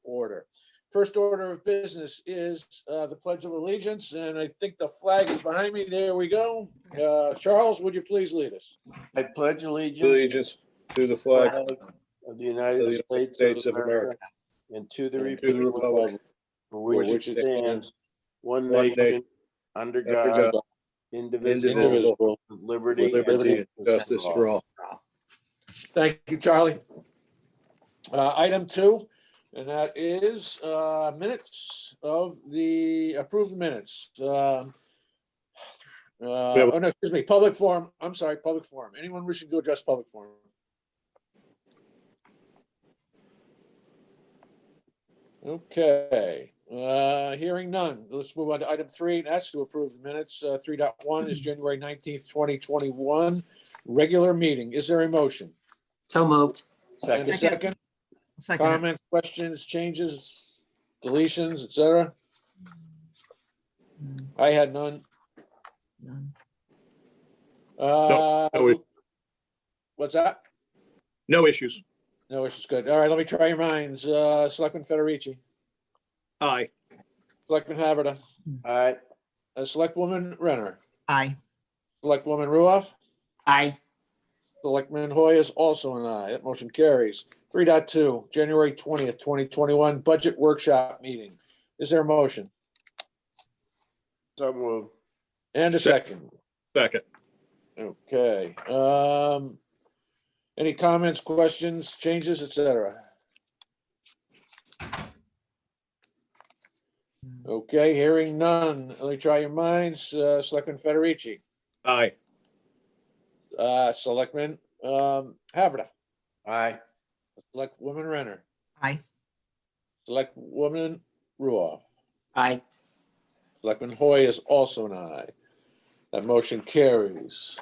order. First order of business is the Pledge of Allegiance, and I think the flag is behind me. There we go. Charles, would you please lead us? I pledge allegiance Allegiance to the flag of the United States of America and to the republic for which it stands, one nation, under God, indivisible, with liberty and justice for all. Thank you, Charlie. Item 2, and that is minutes of the approved minutes. Oh, no, excuse me, public forum. I'm sorry, public forum. Anyone wishing to address public forum? Okay, hearing none. Let's move on to item 3, and that's to approve the minutes. 3.1 is January 19th, 2021, regular meeting. Is there a motion? So moved. And a second? Second. Comments, questions, changes, deletions, etc.? I had none. None. No What's that? No issues. No, which is good. All right, let me try your minds. Selectman Federici, Aye. Selectman Haverda, Aye. Selectwoman Renner, Aye. Selectwoman Ruoff, Aye. Selectman Hoy is also an aye. That motion carries. 3.2, January 20th, 2021, budget workshop meeting. Is there a motion? So moved. And a second. Second. Okay. Any comments, questions, changes, etc.? Okay, hearing none. Let me try your minds. Selectman Federici, Aye. Selectman Haverda, Aye. Selectwoman Renner, Aye. Selectwoman Ruoff, Aye. Selectman Hoy is also an aye. That motion carries.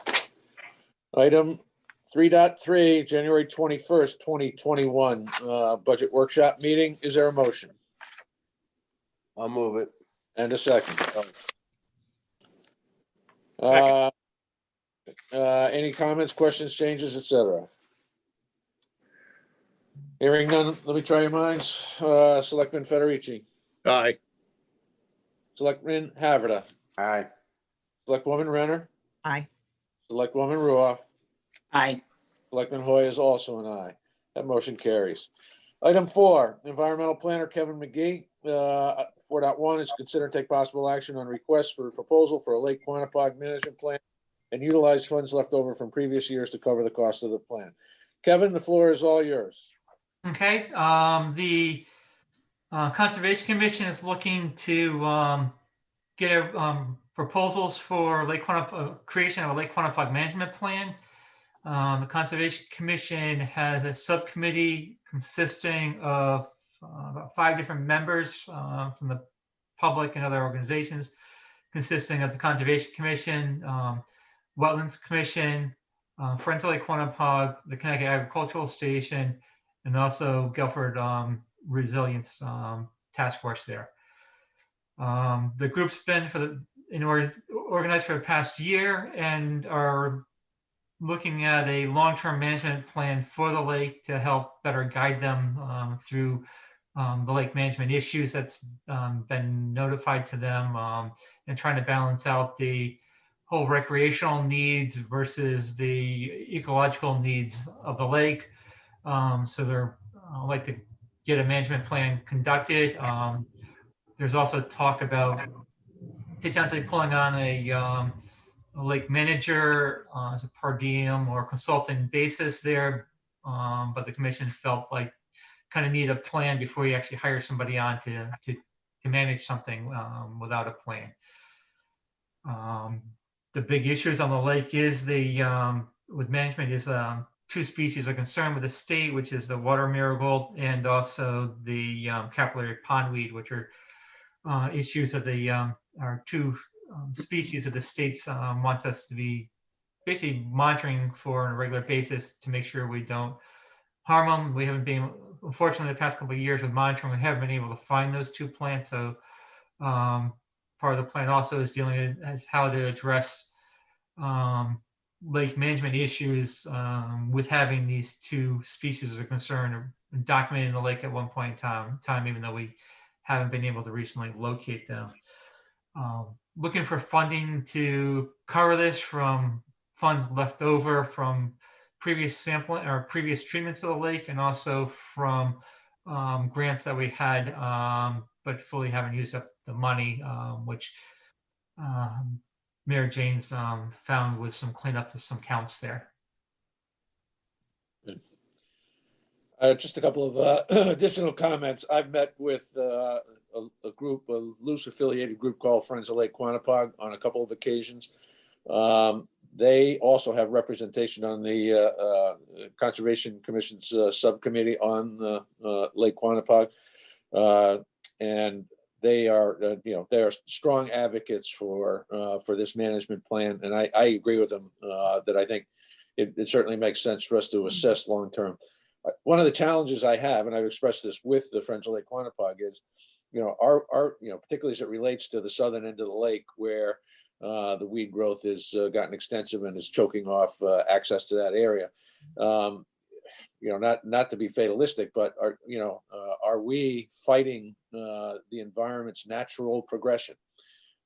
Item 3.3, January 21st, 2021, budget workshop meeting. Is there a motion? I'll move it. And a second. Any comments, questions, changes, etc.? Hearing none, let me try your minds. Selectman Federici, Aye. Selectman Haverda, Aye. Selectwoman Renner, Aye. Selectwoman Ruoff, Aye. Selectman Hoy is also an aye. That motion carries. Item 4, Environmental Planner Kevin McGee. 4.1 is consider and take possible action on requests for a proposal for a Lake Quantipoc management plan and utilize funds left over from previous years to cover the cost of the plan. Kevin, the floor is all yours. Okay, the Conservation Commission is looking to get proposals for creation of a Lake Quantipoc management plan. The Conservation Commission has a subcommittee consisting of about 5 different members from the public and other organizations, consisting of the Conservation Commission, Wetlands Commission, Friends of Lake Quantipoc, the Connecticut Agricultural Station, and also Guilford Resilience Task Force there. The group's been organized for the past year and are looking at a long-term management plan for the lake to help better guide them through the lake management issues that's been notified to them, and trying to balance out the whole recreational needs versus the ecological needs of the lake. So they're like to get a management plan conducted. There's also talk about potentially pulling on a lake manager as a per diem or consultant basis there, but the commission felt like kind of need a plan before you actually hire somebody on to manage something without a plan. The big issues on the lake is with management is 2 species of concern with the state, which is the water marigold and also the capillary pondweed, which are issues that are 2 species that the states want us to be basically monitoring for on a regular basis to make sure we don't harm them. We haven't been, unfortunately, the past couple of years with monitoring, we haven't been able to find those 2 plants. So part of the plan also is dealing with how to address lake management issues with having these two species of concern documented in the lake at one point in time, even though we haven't been able to recently locate them. Looking for funding to cover this from funds left over from previous sampling or previous treatments of the lake, and also from grants that we had, but fully haven't used up the money, which Mayor Janes found with some cleanup of some counts there. Just a couple of additional comments. I've met with a group, a loose affiliated group called Friends of Lake Quanapog on a couple of occasions. They also have representation on the Conservation Commission's subcommittee on Lake Quanapog. And they are, they are strong advocates for this management plan. And I agree with them that I think it certainly makes sense for us to assess long-term. One of the challenges I have, and I've expressed this with the Friends of Lake Quanapog, is, particularly as it relates to the southern end of the lake, where the weed growth has gotten extensive and is choking off access to that area. Not to be fatalistic, but are we fighting the environment's natural progression?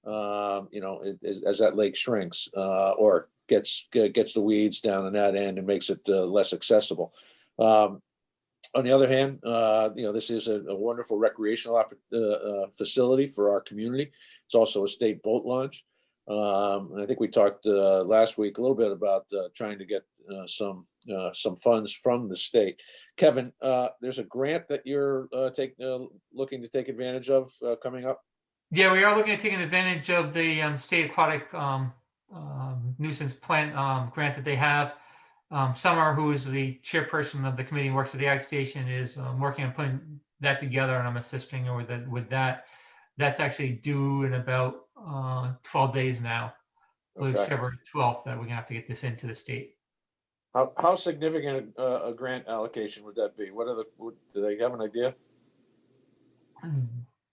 As that lake shrinks or gets the weeds down on that end and makes it less accessible. On the other hand, this is a wonderful recreational facility for our community. It's also a state boat launch. And I think we talked last week a little bit about trying to get some funds from the state. Kevin, there's a grant that you're looking to take advantage of coming up. Yeah, we are looking at taking advantage of the state aquatic nuisance plant grant that they have. Summer, who is the chairperson of the committee and works at the Ag Station, is working on putting that together, and I'm assisting her with that. That's actually due in about 12 days now. I believe it's February 12th that we're gonna have to get this into the state. How significant a grant allocation would that be? Do they have an idea?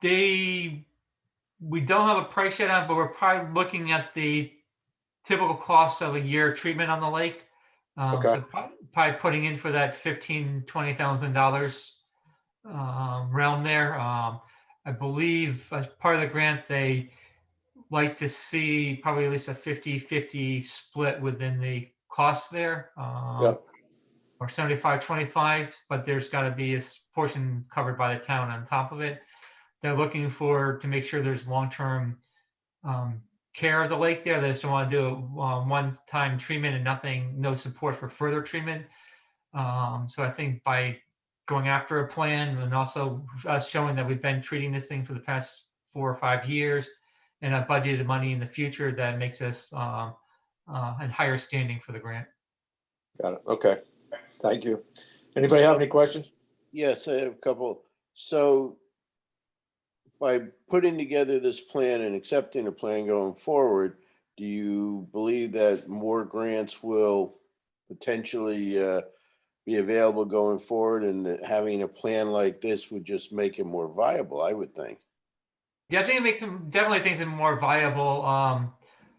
We don't have a price yet on, but we're probably looking at the typical cost of a year treatment on the lake. So probably putting in for that $15,000-$20,000 realm there. I believe as part of the grant, they like to see probably at least a 50-50 split within the cost there, or 75-25, but there's got to be a portion covered by the town on top of it. They're looking to make sure there's long-term care of the lake there. They just don't want to do a one-time treatment and no support for further treatment. So I think by going after a plan and also us showing that we've been treating this thing for the past 4 or 5 years and have budgeted money in the future, that makes us in higher standing for the grant. Got it. Okay. Thank you. Anybody have any questions? Yes, I have a couple. So by putting together this plan and accepting a plan going forward, do you believe that more grants will potentially be available going forward, and that having a plan like this would just make it more viable, I would think? Yeah, I think it makes them definitely things more viable.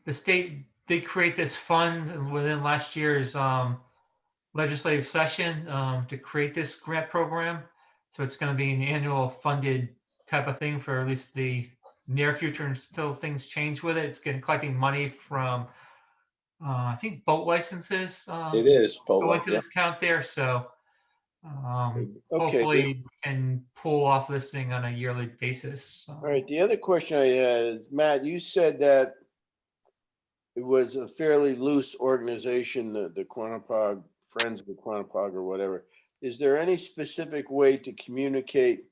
The state did create this fund within last year's legislative session to create this grant program. So it's going to be an annual funded type of thing for at least the near future until things change with it. It's collecting money from, I think, boat licenses. It is go into this account there. So hopefully we can pull off this thing on a yearly basis. All right. The other question I had is, Matt, you said that it was a fairly loose organization, the Quanapog Friends of the Quanapog or whatever. Is there any specific way to communicate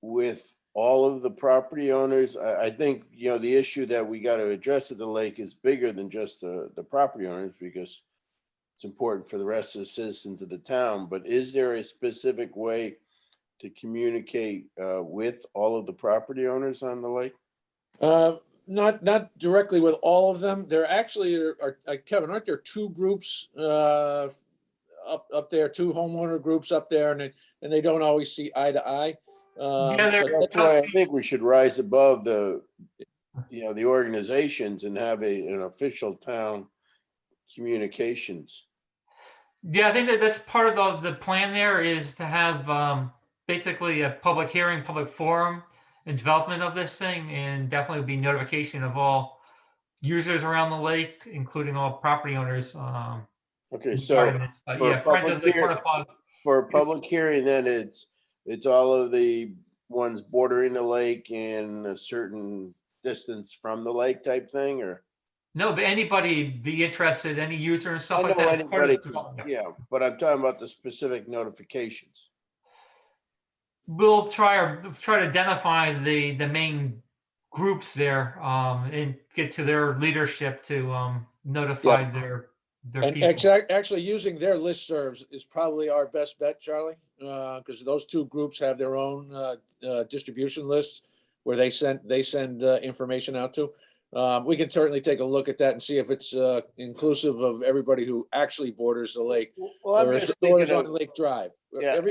with all of the property owners? I think, the issue that we got to address at the lake is bigger than just the property owners, because it's important for the rest of the citizens of the town. But is there a specific way to communicate with all of the property owners on the lake? Not directly with all of them. There actually are Kevin, aren't there 2 groups up there, 2 homeowner groups up there, and they don't always see eye to eye. That's why I think we should rise above the organizations and have an official town communications. Yeah, I think that that's part of the plan there is to have basically a public hearing, public forum and development of this thing, and definitely be notification of all users around the lake, including all property owners. Okay, regarding so this. But for a yeah, friends public of Lake hearing- Quantified. for a public hearing, then it's all of the ones bordering the lake and a certain distance from the lake type thing, or? No, but anybody be interested, any user and stuff I like know that. is part of anybody, the development. yeah, but I'm talking about the specific notifications. We'll try to identify the main groups there and get to their leadership to notify their And people. actually using their listservs is probably our best bet, Charlie, because those two groups have their own distribution lists where they send information out to. We can certainly take a look at that and see if it's inclusive of everybody who actually borders the lake Well, I'm or is just on thinking of, Lake Drive. Yeah.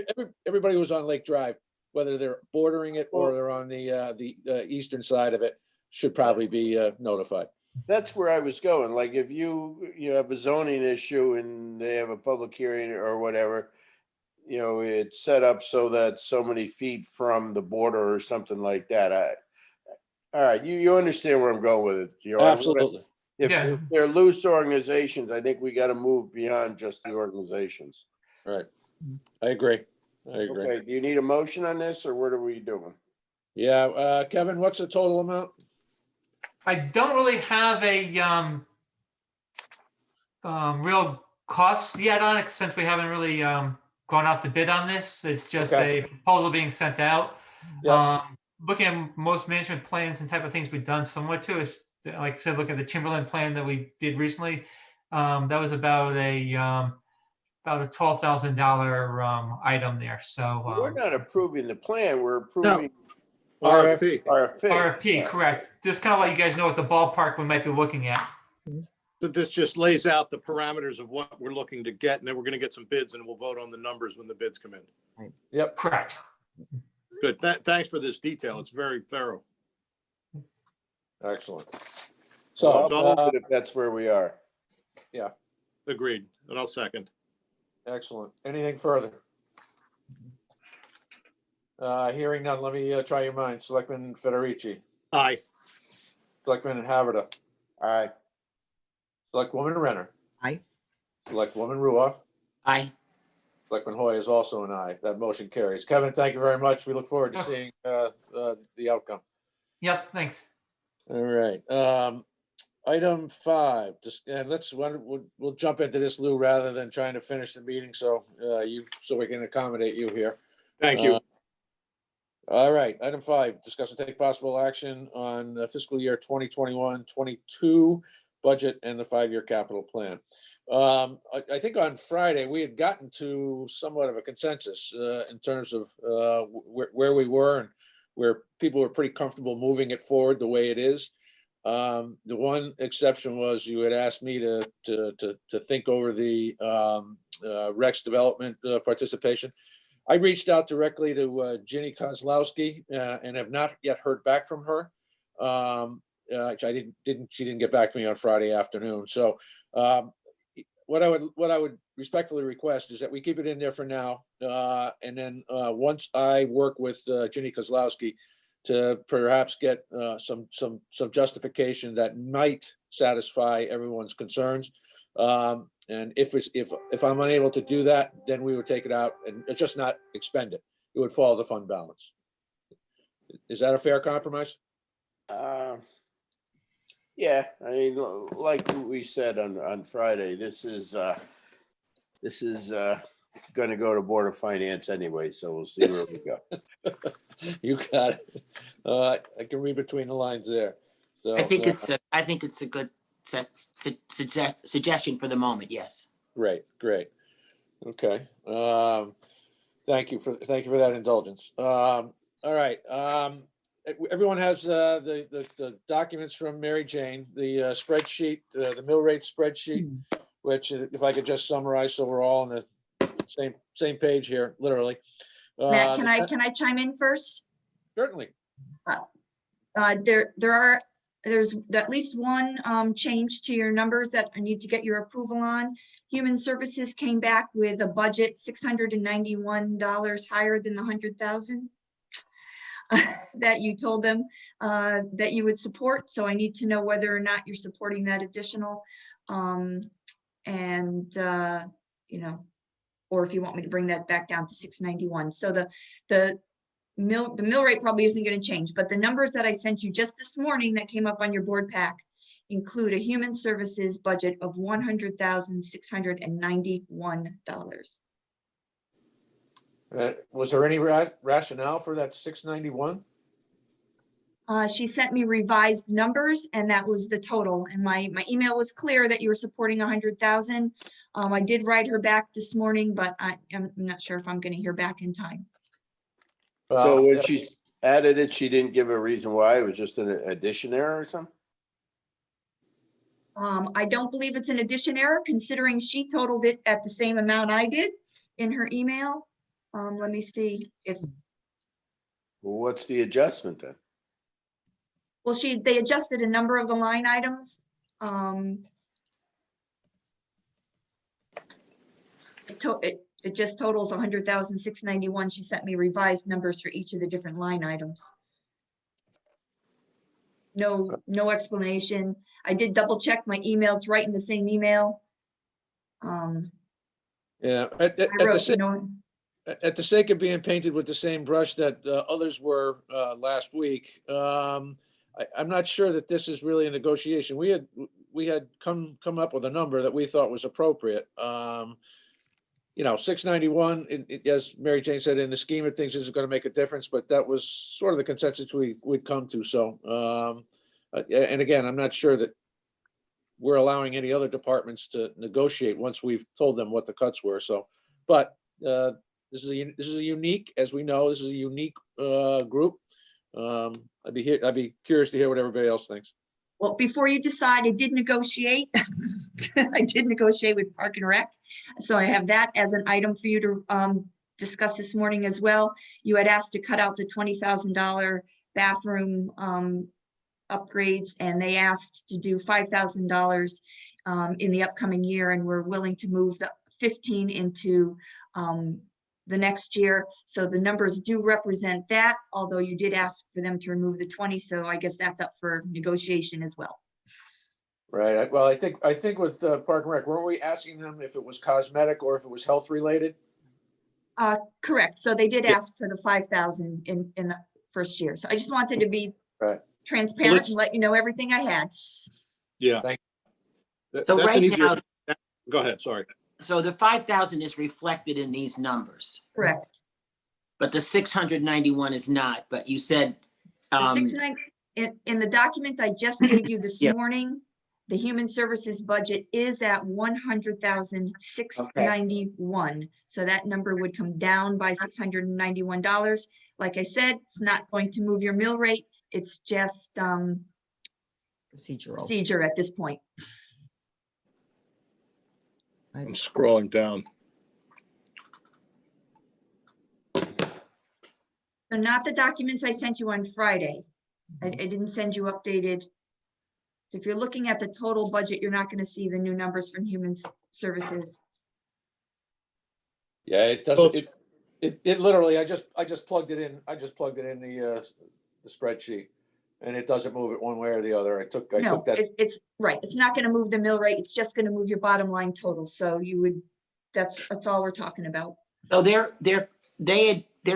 Everybody who's on Lake Drive, whether they're bordering it or Well- they're on the eastern side of it, should probably be notified. that's where I was going. Like if you have a zoning issue and they have a public hearing or whatever, it's set up so that so many feet from the border or something like that. All right, you understand where I'm going with it, Joe. Absolutely. If Yeah. they're loose organizations, I think we got to move beyond just the organizations. Right. I agree. Okay, do you need a motion on this or what are we doing? Yeah, Kevin, what's the total amount? I don't really have a real cost yet on it since we haven't really gone out to bid on this. It's just Okay. a proposal being sent out. Yep. Looking at most management plans and type of things we've done similar to is, like I said, look at the Timberland plan that we did recently. That was about a $12,000 item there. So We're not approving the plan, we're approving RFP. RFP. RFP, correct. Just kind of let you guys know what the ballpark we might be looking at. But this just lays out the parameters of what we're looking to get, and then we're going to get some bids and we'll vote on the numbers when the bids come in. Yep. Correct. Good. Thanks for this detail. It's very thorough. Excellent. So So, I'll move it if that's where we are. Agreed. And I'll second. excellent. Anything further? Hearing none, let me try your minds. Selectman Federici, Aye. Selectman Haverda, All right, Selectwoman Renner. Aye. Selectwoman Ruoff, Aye. Selectman Hoy is also an aye. That motion carries. Kevin, thank you very much. We look forward to Yeah. seeing the outcome. Yep, thanks. All right. Item 5, just, and we'll jump into this, Lou, rather than trying to finish the meeting. So we can accommodate you here. Thank you. All right, item 5, discuss and take possible action on the fiscal year 2021-22 budget and the 5-year capital plan. I think on Friday, we had gotten to somewhat of a consensus in terms of where we were and where people were pretty comfortable moving it forward the way it is. The one exception was you had asked me to think over the Rex development participation. I reached out directly to Ginny Kozlowski and have not yet heard back from her. She didn't get back to me on Friday afternoon. So what I would respectfully request is that we keep it in there for now. And then once I work with Ginny Kozlowski to perhaps get some justification that might satisfy everyone's concerns. And if I'm unable to do that, then we would take it out and just not expend it. It would follow the fund balance. Is that a fair compromise? yeah, I mean, like we said on Friday, this is gonna go to Board of Finance anyway, so we'll see where we go. You got it. I can read between the lines there. So I think it's a good suggestion for the moment. Yes. great. Okay. Thank you for that indulgence. All right. Everyone has the documents from Mary Jane, the spreadsheet, the mill rate spreadsheet, which if I could just summarize, so we're all on the same page here, literally. Matt, can I chime in first? Certainly. There are there's at least one change to your numbers that I need to get your approval on. Human Services came back with a budget $691 higher than the 100,000 that you told them that you would support. So I need to know whether or not you're supporting that additional, you know, or if you want me to bring that back down to 691. So the mill rate probably isn't going to change, but the numbers that I sent you just this morning that came up on your board pack include a Human Services budget of $100,691. Was there any rationale for that 691? She sent me revised numbers, and that was the total. And my email was clear that you were supporting 100,000. I did write her back this morning, but I'm not sure if I'm going to hear back in time. So when she added it, she didn't give a reason why. It was just an addition error or something? I don't believe it's an addition error, considering she totaled it at the same amount I did in her email. Let me see if. Well, what's the adjustment then? Well, they adjusted a number of the line items. It just totals 100,691. She sent me revised numbers for each of the different line items. No explanation. I did double check my emails, right in the same email. Yeah, I wrote, you know, at the sake of being painted with the same brush that others were last week, I'm not sure that this is really a negotiation. We had come up with a number that we thought was appropriate. You know, 691, as Mary Jane said, in the scheme of things, isn't going to make a difference, but that was sort of the consensus we'd come to. So, and again, I'm not sure that we're allowing any other departments to negotiate once we've told them what the cuts were. So, but this is a unique, as we know, this is a unique group. I'd be curious to hear what everybody else thinks. well, before you decide, I did negotiate. I did negotiate with Park and Rec. So I have that as an item for you to discuss this morning as well. You had asked to cut out the $20,000 bathroom upgrades, and they asked to do $5,000 in the upcoming year, and we're willing to move the 15 into the next year. So the numbers do represent that, although you did ask for them to remove the 20. So I guess that's up for negotiation as well. Right. Well, I think with Park and Rec, weren't we asking them if it was cosmetic or if it was health related? Correct. So they did Yeah. ask for the 5,000 in the first year. So I just wanted to be Right. transparent and let you know everything I had. Yeah. Thank That- So that's an right easier- now, Go ahead, sorry. so the 5,000 is reflected in these numbers, Correct. but the 691 is not, but you said, The 690 in the document I just gave you this Yeah. morning, the Human Services budget is at 100,691. So that number would come down by $691. Like I said, it's not going to move your mill rate. It's just Procedural. procedure at this point. I'm scrolling down. So not the documents I sent you on Friday. I didn't send you updated. So if you're looking at the total budget, you're not going to see the new numbers from Human Services. Yeah, it doesn't. It literally. I just plugged it in. I just plugged it in the spreadsheet, and it doesn't move it one way or the other. I took No, that. it's right. It's not going to move the mill rate. It's just going to move your bottom line total. So you would, that's all we're talking about. so they were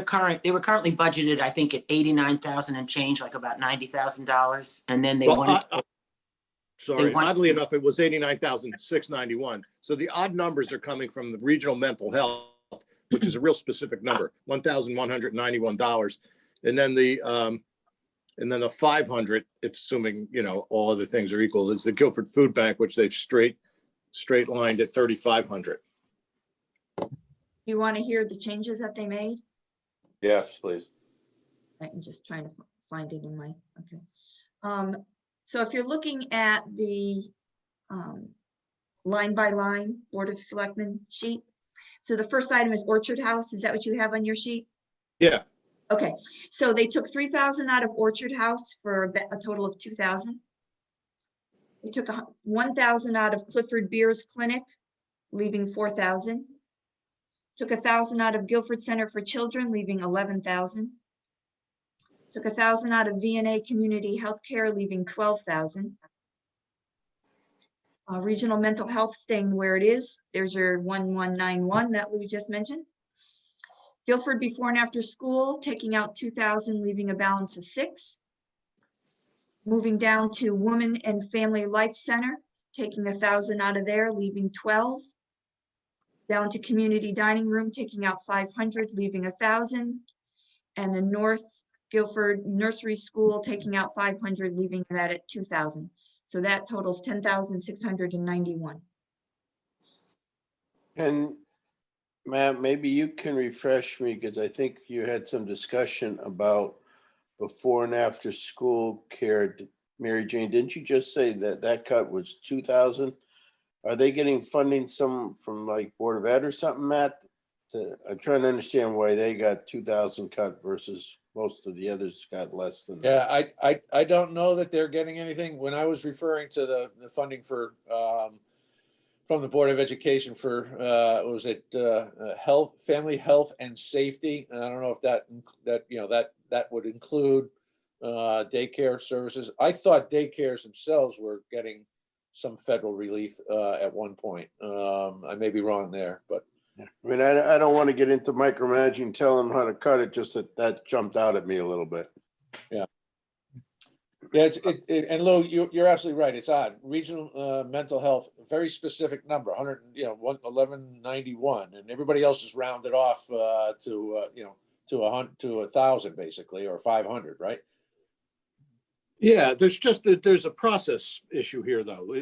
currently budgeted, I think, at 89,000 and change, like about $90,000. And then they Well, wanted, Sorry, want- oddly enough, it was 89,691. So the odd numbers are coming from the regional mental health, which is a real specific number, $1,191. And then the 500, if assuming, you know, all other things are equal, is the Guilford Food Bank, which they've straight lined at 3,500. You want to hear the changes that they made? Yes, please. I'm just trying to find it in my, okay. So if you're looking at the line by line Board of Selectmen sheet, so the first item is Orchard House. Is that what you have on your sheet? Yeah, Okay, so they took 3,000 out of Orchard House for a total of 2,000. We took 1,000 out of Clifford Beers Clinic, leaving 4,000. Took 1,000 out of Guilford Center for Children, leaving 11,000. Took 1,000 out of V&A Community Healthcare, leaving 12,000. Regional Mental Health staying where it is. There's your 1191 that Lou just mentioned. Guilford Before and After School, taking out 2,000, leaving a balance of 6. Moving down to Women and Family Life Center, taking 1,000 out of there, leaving 12. Down to Community Dining Room, taking out 500, leaving 1,000. And the North Guilford Nursery School, taking out 500, leaving that at 2,000. So that totals 10,691. And Matt, maybe you can refresh me, because I think you had some discussion about before and after school care. Mary Jane, didn't you just say that that cut was 2,000? Are they getting funding some from like Board of Ed or something, Matt? I'm trying to understand why they got 2,000 cut versus most of the others got less than that. Yeah, I don't know that they're getting anything. When I was referring to the funding for, from the Board of Education for, was it health, family health and safety? And I don't know if that would include daycare services. I thought daycares themselves were getting some federal relief at one point. I may be wrong there, but. I mean, I don't want to get into micromanaging, tell them how to cut it, just that jumped out at me a little bit. Yeah, and Lou, you're absolutely right. It's odd. Regional mental health, very specific number, 100, 1191, and everybody else is rounded off to 1,000 basically, or 500, right? Yeah, there's a process issue here, though.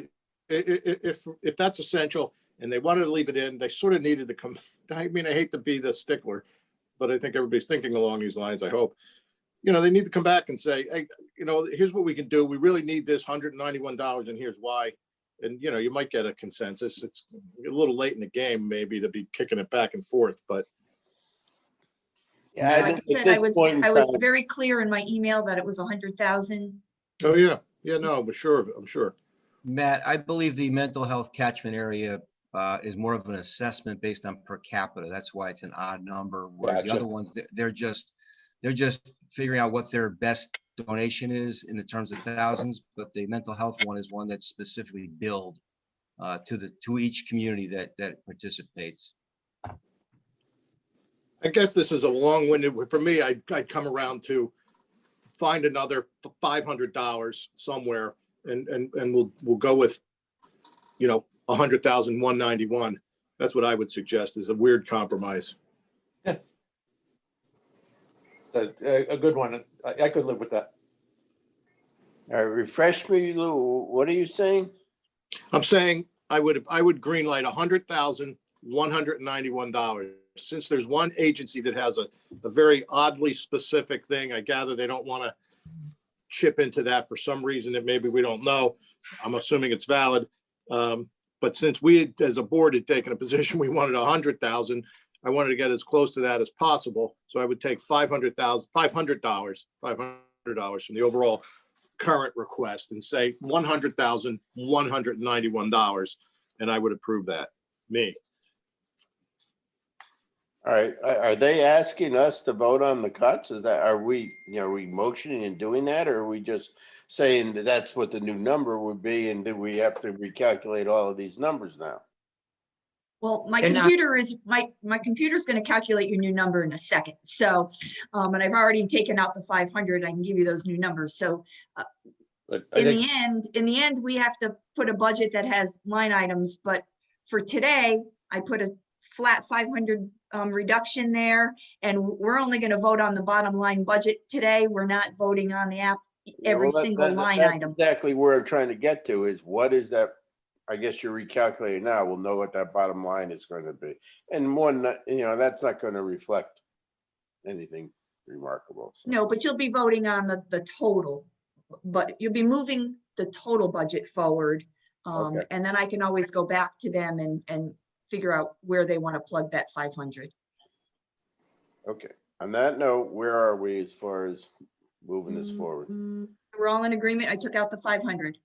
If that's essential and they wanted to leave it in, they sort of needed to come. I mean, I hate to be the stickler, but I think everybody's thinking along these lines, I hope. They need to come back and say, hey, here's what we can do. We really need this $191 and here's why. And, you might get a consensus. It's a little late in the game, maybe, to be kicking it back and forth, but. Yeah, Like I said, I was very clear in my email that it was 100,000. Oh, yeah. Yeah, no, I'm sure. Matt, I believe the mental health catchment area is more of an assessment based on per capita. That's why it's an odd number. Whereas the other ones, they're just figuring out what their best donation is in the terms of thousands. But the mental health one is one that's specifically billed to each community that participates. I guess this is a long-winded, for me, I'd come around to find another $500 somewhere and we'll go with, 100,191. That's what I would suggest is a weird compromise. Yeah. A good one. I could live with that. All right, refresh me, Lou. What are you saying? I'm saying I would greenlight $100,191. Since there's one agency that has a very oddly specific thing, I gather they don't want to chip into that for some reason that maybe we don't know. I'm assuming it's valid. But since we, as a board, had taken a position, we wanted 100,000. I wanted to get as close to that as possible. So I would take $500 from the overall current request and say $100,191, and I would approve that. Me. All right, are they asking us to vote on the cuts? Are we motioning and doing that, or are we just saying that that's what the new number would be, and do we have to recalculate all of these numbers now? Well, my computer's going to calculate your new number in a second. So, and I've already taken out the 500. I can give you those new numbers. So, in the end, we have to put a budget that has line items. But for today, I put a flat 500 reduction there, and we're only going to vote on the bottom line budget today. We're not voting on the every single line item. Exactly where I'm trying to get to is what is that? I guess you're recalculating now. We'll know what that bottom line is going to be, and one, that's not going to reflect anything remarkable. So. No, but you'll be voting on the total, but you'll be moving the total budget forward, okay. And then I can always go back to them and figure out where they want to plug that 500. Okay. On that note, where are we as far as moving this forward? We're all in agreement. I took out the 500.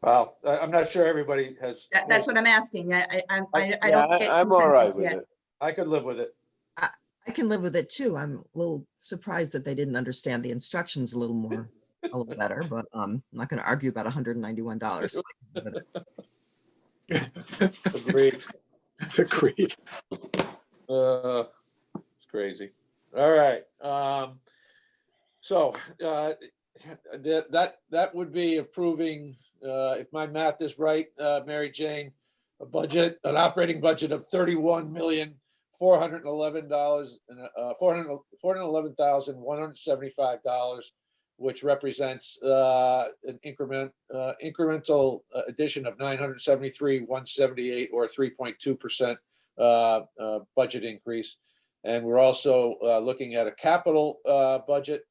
Well, I'm not sure everybody has. That's what I'm asking. I Yeah, don't get I'm all right consensus with yet. it. I could live with it. I can live with it too. I'm a little surprised that they didn't understand the instructions a little better, but I'm not going to argue about $191. Agreed. Agreed. It's crazy. All right. So that would be approving, if my math is right, Mary Jane, an operating budget of $31,411,175, which represents an incremental addition of 973,178, or 3.2% budget increase. And we're also looking at a capital budget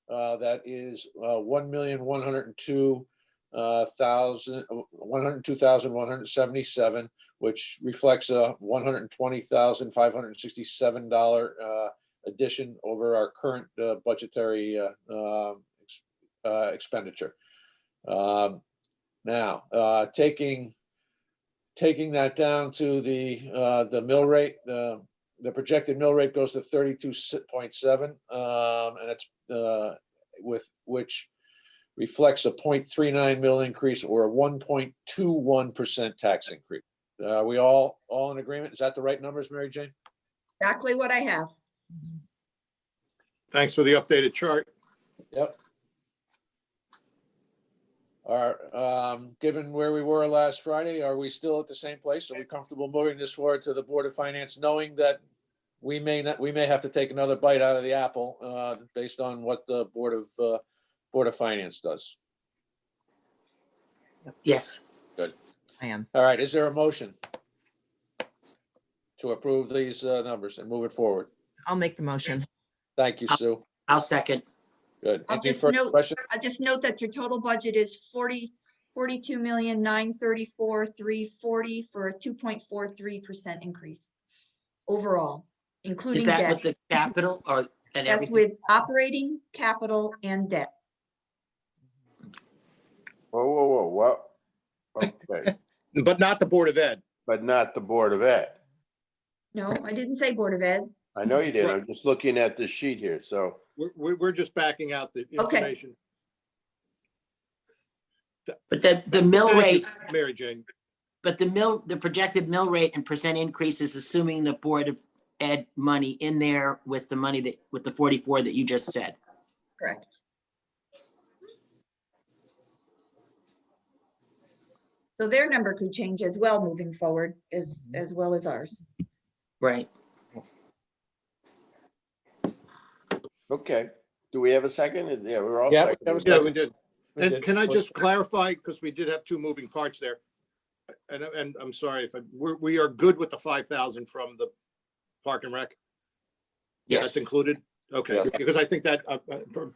that is $1,102,177, which reflects a $120,567 addition over our current budgetary expenditure. Now, taking that down to the mill rate, the projected mill rate goes to 32.7, and it's with which reflects a 0.39 mill increase, or a 1.21% tax increase. Are we all in agreement? Is that the right numbers, Mary Jane? Exactly what I have. Thanks for the updated chart. Yep. Given where we were last Friday, are we still at the same place? Are we comfortable moving this forward to the Board of Finance, knowing that we may have to take another bite out of the apple based on what the Board of Finance does? Yes. I am. All right, is there a motion to approve these numbers and move it forward? I'll make the motion. Thank you, Sue. I'll second. Good. I'll Any just further note, questions? that your total budget is 42,934,340 for a 2.43% increase overall, including Is that debt. with the capital or and That's everything? with operating, capital, and debt. Whoa, what? Okay, But not the Board of Ed. but not the Board of Ed. No, I didn't say Board of Ed. I know you did. I'm just looking at this sheet here, so. We're just backing out the information. But the mill Thank rate, you, Mary Jane. but the projected mill rate and percent increase is assuming the Board of Ed money in there with the money with the 44 that you just said. Correct. So their number could change as well moving forward, as well as ours. Right. Okay, do we have a second? Yeah, we're all Yeah, second. that was Yeah, good. we did. We And did. can I just clarify, because we did have two moving parts there. And I'm sorry if we are good with the 5,000 from the Park and Rec? Yes. That's included? Okay, Yes. because I think that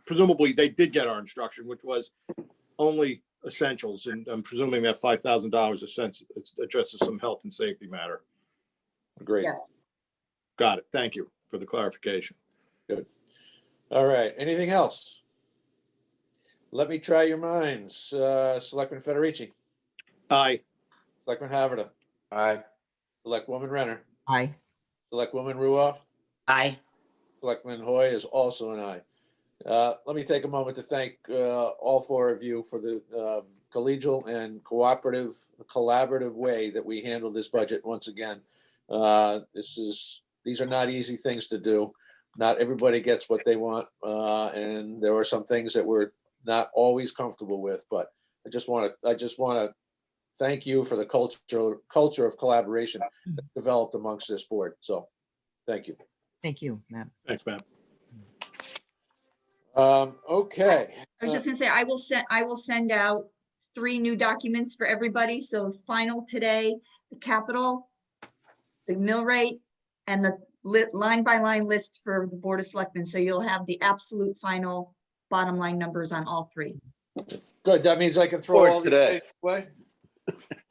presumably they did get our instruction, which was only essentials, and I'm presuming that $5,000 addresses some health and safety matter. Great. Yes. Got it. Thank you for the clarification. All right, anything else? Let me try your minds. Selectman Federici, Aye. Selectman Haverda, Aye. Selectwoman Renner, Aye. Selectwoman Ruoff, Aye. Selectman Hoy is also an aye. Let me take a moment to thank all four of you for the collegial and collaborative way that we handled this budget once again. These are not easy things to do. Not everybody gets what they want, and there were some things that we're not always comfortable with. But I just want to thank you for the culture of collaboration that developed amongst this board. So, thank you. Thank you, Matt. Thanks, Matt. Okay. I was just gonna say, I will send out 3 new documents for everybody. So final today, the capital, the mill rate, and the line by line list for the Board of Selectmen. So you'll have the absolute final bottom line numbers on all 3. Good. That means I can throw Or all these today. away.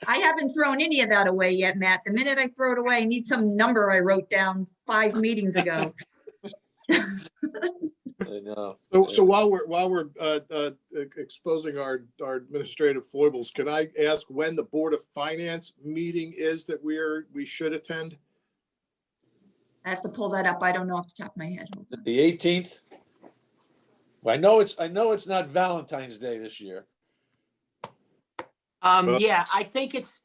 I haven't thrown any of that away yet, Matt. The minute I throw it away, I need some number I wrote down 5 meetings ago. I know. So while we're exposing our administrative foibles, can I ask when the Board of Finance meeting is that we should attend? I have to pull that up. I don't know off the top of my head. Hold on. The 18th. Well, I know it's not Valentine's Day this year. Yeah, I think it's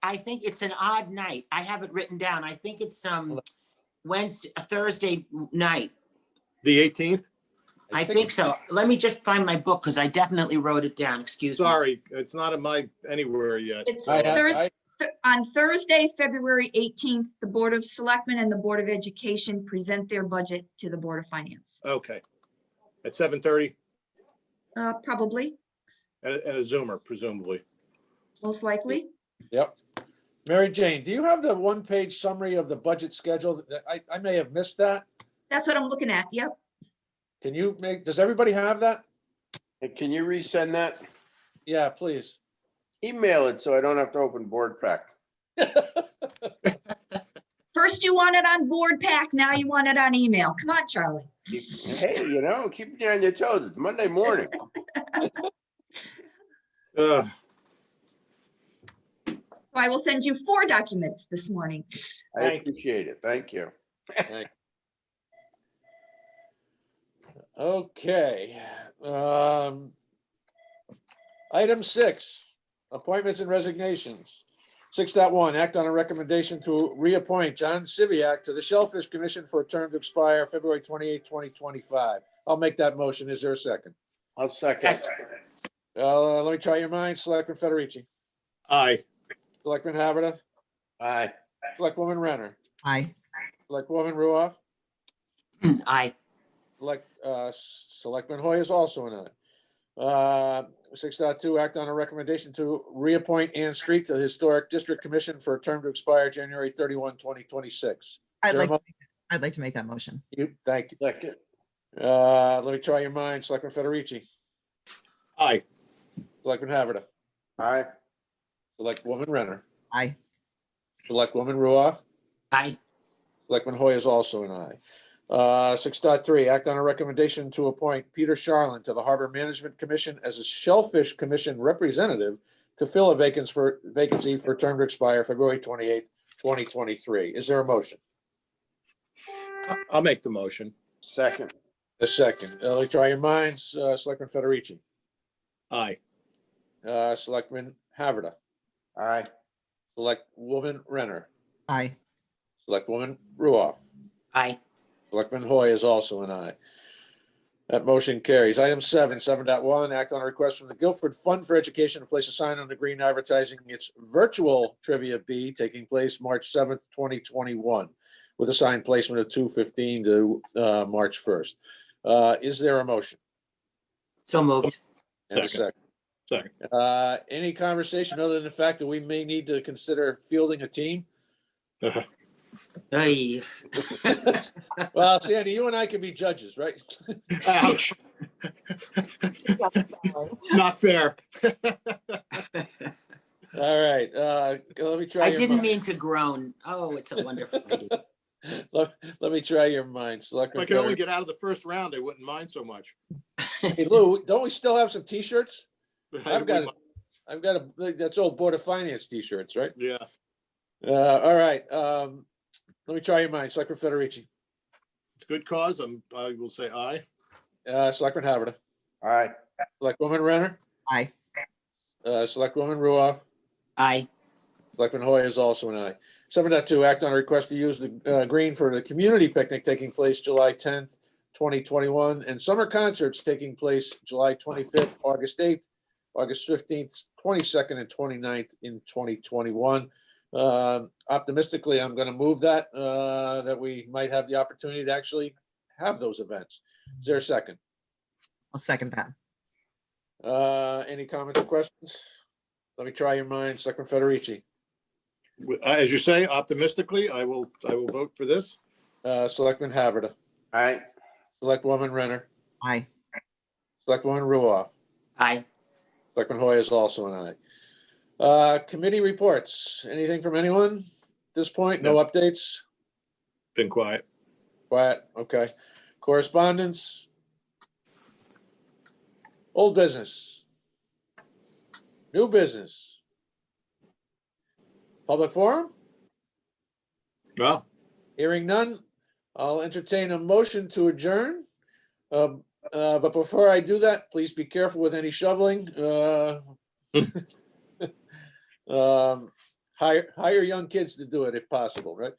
an odd night. I have it written down. I think it's a Thursday night. The 18th? I think so. Let me just find my book because I definitely wrote it down. Excuse me. Sorry, it's not in my anywhere yet. It's I have- Thursday. On Thursday, February 18th, the Board of Selectmen and the Board of Education present their budget to the Board of Finance. Okay. At 7:30 Probably, at a Zoomer, presumably. most likely. Yep. Mary Jane, do you have the one-page summary of the budget schedule? I may have missed that. That's what I'm looking at. Yep. Can you does everybody have that? Hey, can you resend that? Yeah, please. Email it so I don't have to open Board Pack. First you want it on board pack, now you want it on email. Come on, Charlie. Hey, keep you on your toes. It's Monday morning. I will send you 4 documents this morning. I appreciate it. Thank you. Okay. Item 6, appointments and resignations. 6.1, act on a recommendation to reappoint John Siviak to the Shellfish Commission for a term to expire February 28, 2025. I'll make that motion. Is there a second? I'll second. Let me try your minds. Selectman Federici, Aye. Selectman Haverda, Aye. Selectwoman Renner, Aye. Selectwoman Ruoff, Aye. Selectman Hoy is also an aye. 6.2, act on a recommendation to reappoint Ann Street to the Historic District Commission for a term to expire January 31, 2026. I'd like to make that motion. Thank you. Second. Let me try your minds. Selectman Federici, Aye. Selectman Haverda, Aye. Selectwoman Renner, Aye. Selectwoman Ruoff, Aye. Selectman Hoy is also an aye. 6.3, act on a recommendation to appoint Peter Sharlin to the Harbor Management Commission as a Shellfish Commission representative to fill a vacancy for a term to expire February 28th, 2023. Is there a motion? I'll make the motion. Second. A second. Let me try your minds. Selectman Federici, Aye. Selectman Haverda, Aye. Selectwoman Renner, Aye. Selectwoman Ruoff, Aye. Selectman Hoy is also an aye. That motion carries. Item 7.1, act on a request from the Guilford Fund for Education to place a sign on the green advertising its virtual trivia bee taking place March 7th, 2021, with a sign placement of 2/15 to March 1st. Is there a motion? So moved. And a second. Second. Any conversation other than the fact that we may need to consider fielding a team? Aye. Well, Sandy, you and I can be judges, right? Ouch. Not fair. All right, let me try. I your didn't mind. mean to groan. Oh, it's a wonderful idea. Let me try your mind. Selectman If I could only Federici. get out of the first round, I wouldn't mind so much. Hey, Lou, don't we still have some T-shirts? I've got that's old Board of Finance T-shirts, right? Yeah. All right, let me try your mind. Selectman Federici, It's a good cause. I will say aye. Selectman Haverda, Aye. Selectwoman Renner, Aye. Selectwoman Ruoff, Aye. Selectman Hoy is also an aye. 7.2, act on a request to use the green for the community picnic taking place July 10th, 2021, and summer concerts taking place July 25th, August 8th, August 15th, 22nd, and 29th in 2021. Optimistically, I'm going to move that we might have the opportunity to actually have those events. Is there a second? I'll second that. Any comments or questions? Let me try your minds. Selectman Federici, As you say, optimistically, I will vote for this. Selectman Haverda, Aye. Selectwoman Renner, Aye. Selectwoman Ruoff, Aye. Selectman Hoy is also an aye. Committee reports. Anything from anyone at this point? No updates? Been quiet. Quiet, okay. Correspondence? Old business. New business. Public forum? Well, Hearing none, I'll entertain a motion to adjourn. But before I do that, please be careful with any shoveling. Hire young kids to do it if possible, right?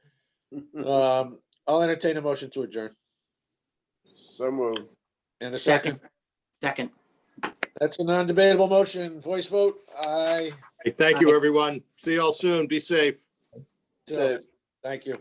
I'll entertain a motion to adjourn. So moved. And a second. Second. That's a non-debatable motion. Voice vote. Aye. hey, thank you, everyone. See y'all soon. Be safe. Thank you.